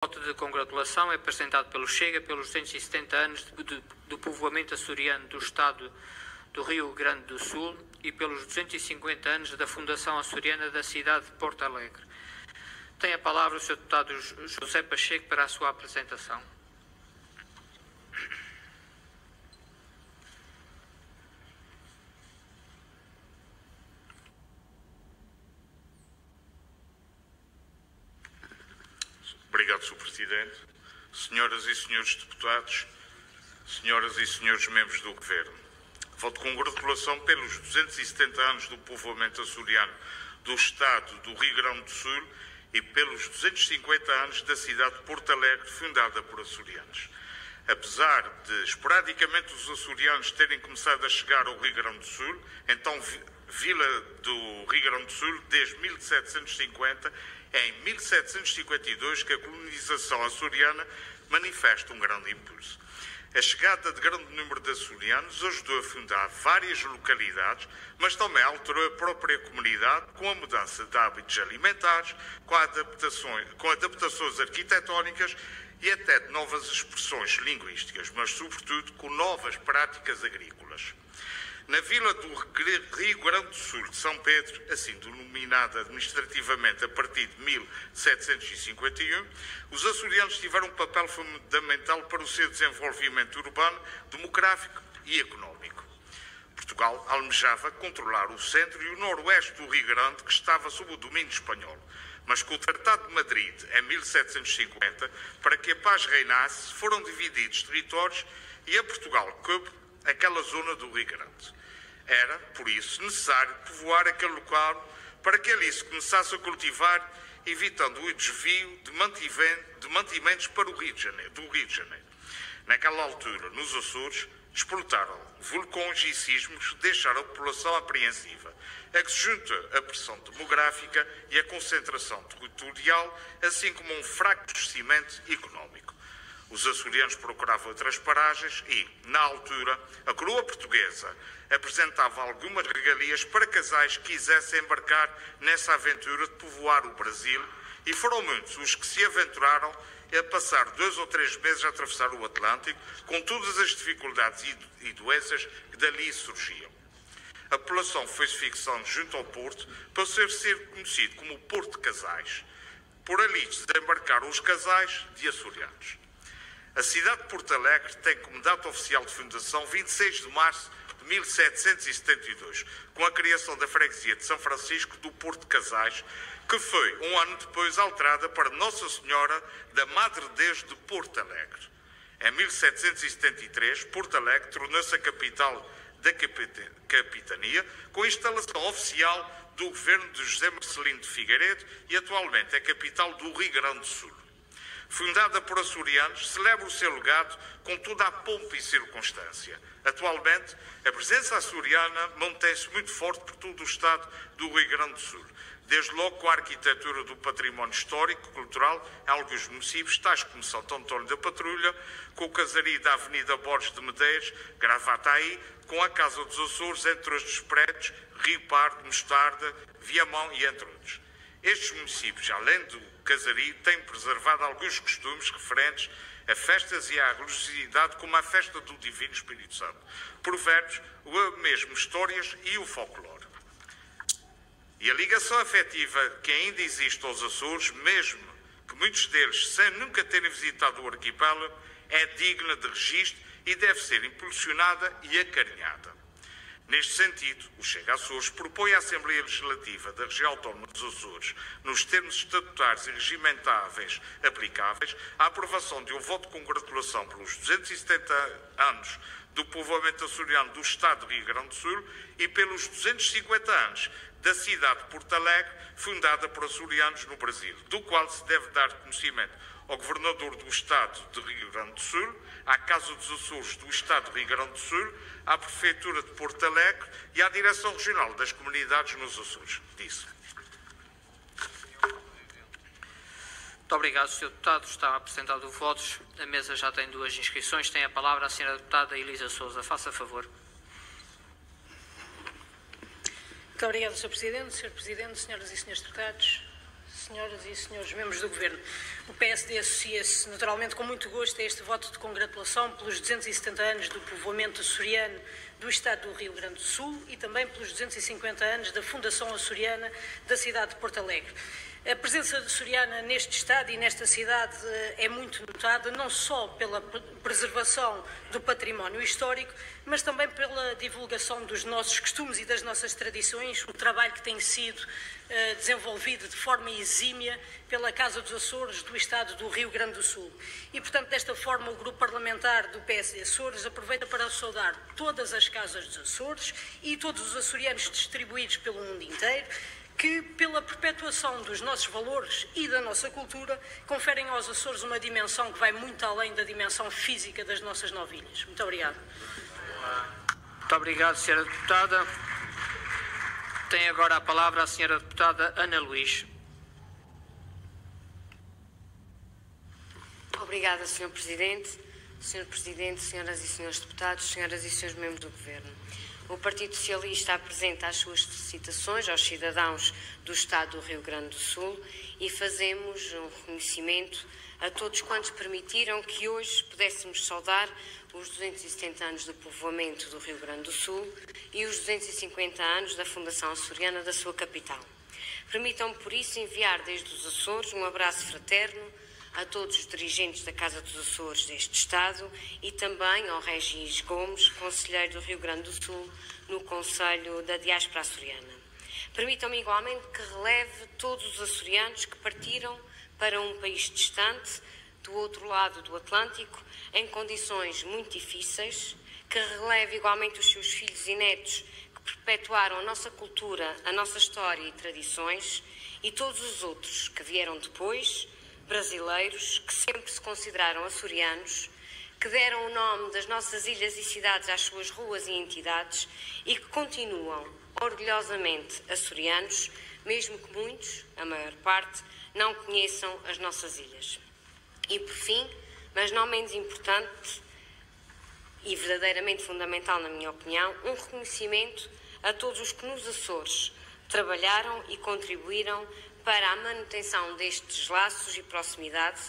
voto de congratulação é apresentado pelo Chega pelos 270 anos do povoamento açoriano do Estado do Rio Grande do Sul e pelos 250 anos da Fundação Açoriana da cidade de Porto Alegre. Tem a palavra o Sr. Deputado José Pacheco para a sua apresentação. Obrigado, Sr. Presidente. Senhoras e senhores deputados, senhoras e senhores membros do Governo, voto com congratulação pelos 270 anos do povoamento açoriano do Estado do Rio Grande do Sul e pelos 250 anos da cidade de Porto Alegre, fundada por açorianos. Apesar de esporadicamente os açorianos terem começado a chegar ao Rio Grande do Sul, então Vila do Rio Grande do Sul, desde 1750, é em 1752 que a colonização açoriana manifesta um grande impulso. A chegada de grande número de açorianos ajudou a fundar várias localidades, mas também alterou a própria comunidade com a mudança de hábitos alimentares, com adaptações arquitetónicas e até de novas expressões linguísticas, mas sobretudo com novas práticas agrícolas. Na vila do Rio Grande do Sul de São Pedro, assim denominada administrativamente a partir de 1751, os açorianos tiveram um papel fundamental para o seu desenvolvimento urbano, demográfico e económico. Portugal almejava controlar o centro e o noroeste do Rio Grande, que estava sob o domínio espanhol. Mas com o Tratado de Madrid, em 1750, para que a paz reinasse, foram divididos territórios e a Portugal coube aquela zona do Rio Grande. Era, por isso, necessário povoar aquele local para que ali se começasse a cultivar, evitando o desvio de mantimentos para do Rio de Janeiro. Naquela altura, nos Açores, explotaram vulcões e sismos, deixaram a população apreensiva, a que se junta a pressão demográfica e a concentração territorial, assim como um fraco crescimento económico. Os açorianos procuravam outras paragens e, na altura, a coroa portuguesa apresentava algumas regalias para casais que quisessem embarcar nessa aventura de povoar o Brasil, e foram muitos os que se aventuraram a passar 2 ou 3 meses a atravessar o Atlântico, com todas as dificuldades e doenças que dali surgiam. A população foi-se fixando junto ao porto, passou a ser conhecido como o Porto de Casais. Por ali desembarcaram os casais de açorianos. A cidade de Porto Alegre tem como data oficial de fundação 26 de março de 1772, com a criação da freguesia de São Francisco do Porto de Casais, que foi um ano depois alterada para Nossa Senhora da Madre Deus de Porto Alegre. Em 1773, Porto Alegre tornou-se a capital da capitania, com a instalação oficial do governo de José Marcelino de Figueiredo, e atualmente é capital do Rio Grande do Sul. Fundada por açorianos, celebra o seu legado com toda a pompa e circunstância. Atualmente, a presença açoriana mantém-se muito forte por todo o estado do Rio Grande do Sul, desde logo com a arquitetura do património histórico e cultural em alguns municípios, tais como Santo Antônio da Patrulha, com o casario da Avenida Borges de Medeiros, Gravataí, com a Casa dos Açores, entre outros prédios, Rio Pardo, Mostarda, Viamão e entre outros. Estes municípios, além do casario, têm preservado alguns costumes referentes a festas e à religiosidade, como a festa do Divino Espírito Santo, provérbios, mesmo histórias e o folclore. E a ligação afetiva que ainda existe aos Açores, mesmo que muitos deles, sem nunca terem visitado o arquipélago, é digna de registro e deve ser impulsionada e acarinhada. Neste sentido, o Chega Açores propõe à Assembleia Legislativa da Região Autónoma dos Açores, nos termos estatutários e regimentáveis aplicáveis, a aprovação de um voto de congratulação pelos 270 anos do povoamento açoriano do Estado do Rio Grande do Sul e pelos 250 anos da cidade de Porto Alegre, fundada por açorianos no Brasil, do qual se deve dar conhecimento ao Governador do Estado do Rio Grande do Sul, à Casa dos Açores do Estado do Rio Grande do Sul, à Prefeitura de Porto Alegre e à Direção Regional das Comunidades nos Açores. Disse. Muito obrigado, Sr. Deputado. Está apresentado o voto. A mesa já tem 2 inscrições. Tem a palavra a Sra. Deputada Elisa Sousa. Faça favor. Muito obrigada, Sr. Presidente. Sr. Presidente, senhoras e senhores deputados, senhoras e senhores membros do Governo. O PSD associa-se naturalmente com muito gosto a este voto de congratulação pelos 270 anos do povoamento açoriano do Estado do Rio Grande do Sul e também pelos 250 anos da Fundação Açoriana da cidade de Porto Alegre. A presença açoriana neste Estado e nesta cidade é muito notada, não só pela preservação do património histórico, mas também pela divulgação dos nossos costumes e das nossas tradições, um trabalho que tem sido desenvolvido de forma exímia pela Casa dos Açores do Estado do Rio Grande do Sul. E, portanto, desta forma, o Grupo Parlamentar do PSD Açores aproveita para saudar todas as Casas dos Açores e todos os açorianos distribuídos pelo mundo inteiro, que, pela perpetuação dos nossos valores e da nossa cultura, conferem aos Açores uma dimensão que vai muito além da dimensão física das nossas novilhas. Muito obrigado. Muito obrigado, Sra. Deputada. Tem agora a palavra a Sra. Deputada Ana Luís. Obrigada, Sr. Presidente. Sr. Presidente, senhoras e senhores deputados, senhoras e senhores membros do Governo. O Partido Socialista apresenta as suas felicitações aos cidadãos do Estado do Rio Grande do Sul e fazemos um reconhecimento a todos quantos permitiram que hoje pudéssemos saudar os 270 anos do povoamento do Rio Grande do Sul e os 250 anos da Fundação Açoriana da sua capital. Permitam-me, por isso, enviar desde os Açores um abraço fraterno a todos os dirigentes da Casa dos Açores deste Estado e também ao Régis Gomes, conselheiro do Rio Grande do Sul, no Conselho da Diáspora Açoriana. Permitam-me igualmente que releve todos os açorianos que partiram para um país distante, do outro lado do Atlântico, em condições muito difíceis, que releve igualmente os seus filhos e netos que perpetuaram a nossa cultura, a nossa história e tradições, e todos os outros que vieram depois, brasileiros, que sempre se consideraram açorianos, que deram o nome das nossas ilhas e cidades às suas ruas e entidades e que continuam orgulhosamente açorianos, mesmo que muitos, a maior parte, não conheçam as nossas ilhas. E por fim, mas não menos importante e verdadeiramente fundamental na minha opinião, um reconhecimento a todos os que nos Açores trabalharam e contribuíram para a manutenção destes laços e proximidade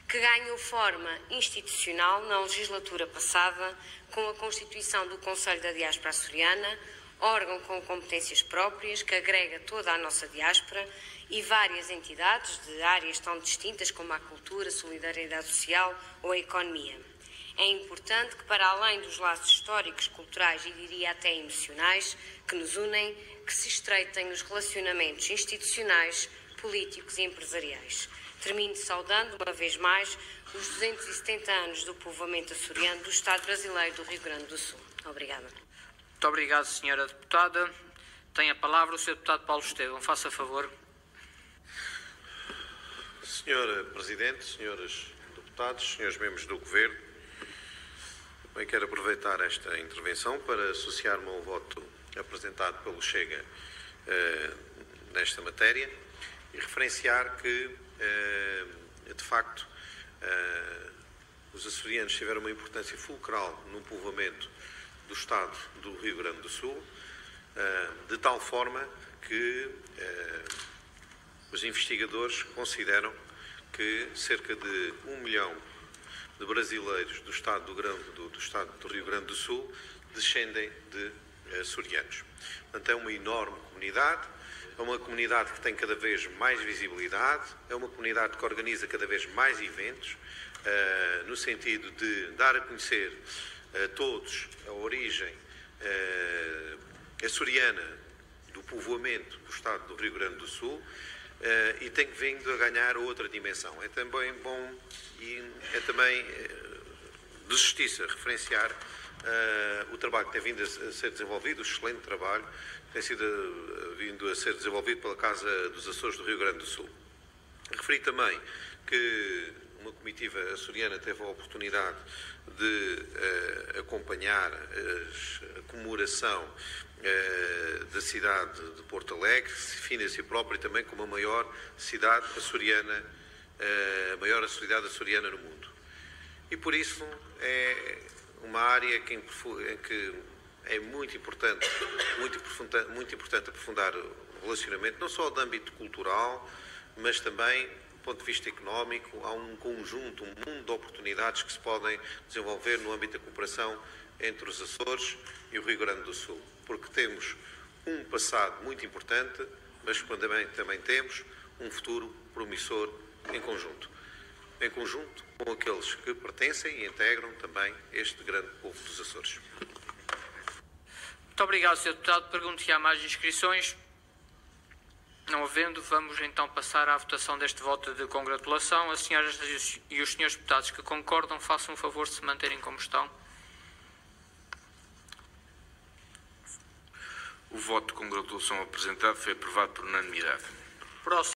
que ganhou forma institucional na legislatura passada com a constituição do Conselho da Diáspora Açoriana, órgão com competências próprias que agrega toda a nossa diáspora e várias entidades de áreas tão distintas como a cultura, a solidariedade social ou a economia. É importante que, para além dos laços históricos, culturais e, diria, até emocionais que nos unem, que se estreitem os relacionamentos institucionais, políticos e empresariais. Termino saudando, uma vez mais, os 270 anos do povoamento açoriano do Estado brasileiro do Rio Grande do Sul. Obrigada. Muito obrigado, Sra. Deputada. Tem a palavra o Sr. Deputado Paulo Estevão. Faça favor. Sr. Presidente, senhores deputados, senhores membros do Governo, bem, quero aproveitar esta intervenção para associar-me ao voto apresentado pelo Chega nesta matéria e referenciar que, de facto, os açorianos tiveram uma importância fulcral no povoamento do Estado do Rio Grande do Sul, de tal forma que os investigadores consideram que cerca de 1 milhão de brasileiros do Estado do Rio Grande do Sul descendem de açorianos. Portanto, é uma enorme comunidade. É uma comunidade que tem cada vez mais visibilidade, é uma comunidade que organiza cada vez mais eventos, no sentido de dar a conhecer a todos a origem açoriana do povoamento do Estado do Rio Grande do Sul, e tem vindo a ganhar outra dimensão. É também bom e é também de justiça referenciar o trabalho que tem vindo a ser desenvolvido, o excelente trabalho que tem vindo a ser desenvolvido pela Casa dos Açores do Rio Grande do Sul. Referi também que uma comitiva açoriana teve a oportunidade de acompanhar a comemoração da cidade de Porto Alegre, define a si própria também como a maior cidade açoriana, a maior cidade açoriana no mundo. E por isso é uma área em que é muito importante aprofundar o relacionamento, não só de âmbito cultural, mas também, do ponto de vista económico, há um conjunto, um mundo de oportunidades que se podem desenvolver no âmbito da cooperação entre os Açores e o Rio Grande do Sul, porque temos um passado muito importante, mas também temos um futuro promissor em conjunto com aqueles que pertencem e integram também este grande povo dos Açores. Muito obrigado, Sr. Deputado. Pergunto se há mais inscrições. Não havendo, vamos então passar à votação deste voto de congratulação. As senhoras e os senhores deputados que concordam, façam o favor de se manterem como estão. O voto de congratulação apresentado foi aprovado por unanimidade. Próximo.